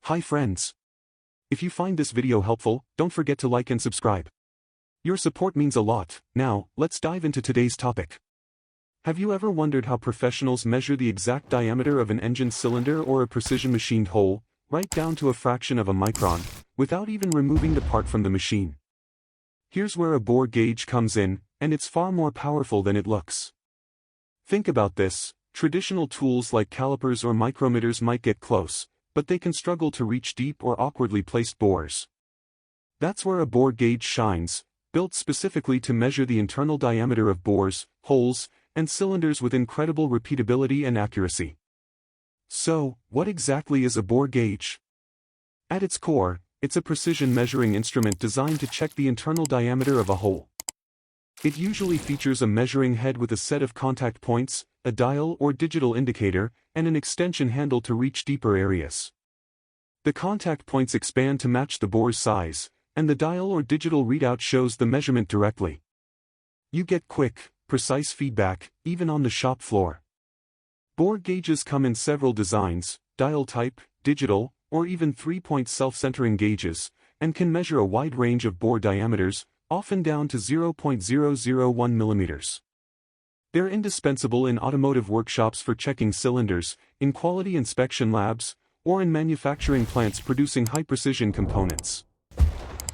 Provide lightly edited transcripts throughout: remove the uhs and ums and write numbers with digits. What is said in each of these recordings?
Hi friends. If you find this video helpful, don't forget to like and subscribe. Your support means a lot. Now, let's dive into today's topic. Have you ever wondered how professionals measure the exact diameter of an engine cylinder or a precision-machined hole, right down to a fraction of a micron, without even removing the part from the machine? Here's where a bore gauge comes in, and it's far more powerful than it looks. Think about this: traditional tools like calipers or micrometers might get close, but they can struggle to reach deep or awkwardly placed bores. That's where a bore gauge shines, built specifically to measure the internal diameter of bores, holes, and cylinders with incredible repeatability and accuracy. So, what exactly is a bore gauge? At its core, it's a precision measuring instrument designed to check the internal diameter of a hole. It usually features a measuring head with a set of contact points, a dial or digital indicator, and an extension handle to reach deeper areas. The contact points expand to match the bore's size, and the dial or digital readout shows the measurement directly. You get quick, precise feedback, even on the shop floor. Bore gauges come in several designs: dial type, digital, or even 3-point self-centering gauges, and can measure a wide range of bore diameters, often down to 0.001 millimeters. They're indispensable in automotive workshops for checking cylinders, in quality inspection labs, or in manufacturing plants producing high-precision components.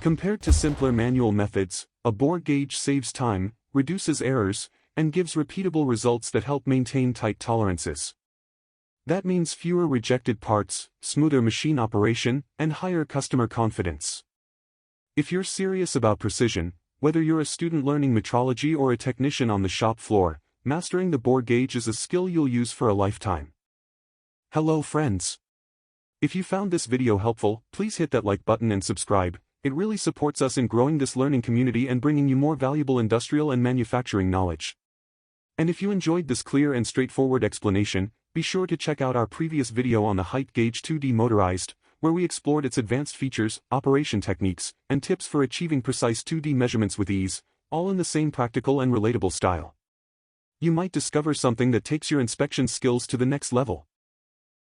Compared to simpler manual methods, a bore gauge saves time, reduces errors, and gives repeatable results that help maintain tight tolerances. That means fewer rejected parts, smoother machine operation, and higher customer confidence. If you're serious about precision, whether you're a student learning metrology or a technician on the shop floor, mastering the bore gauge is a skill you'll use for a lifetime. Hello friends. If you found this video helpful, please hit that like button and subscribe. It really supports us in growing this learning community and bringing you more valuable industrial and manufacturing knowledge. And if you enjoyed this clear and straightforward explanation, be sure to check out our previous video on the height gauge 2D motorized, where we explored its advanced features, operation techniques, and tips for achieving precise 2D measurements with ease, all in the same practical and relatable style. You might discover something that takes your inspection skills to the next level.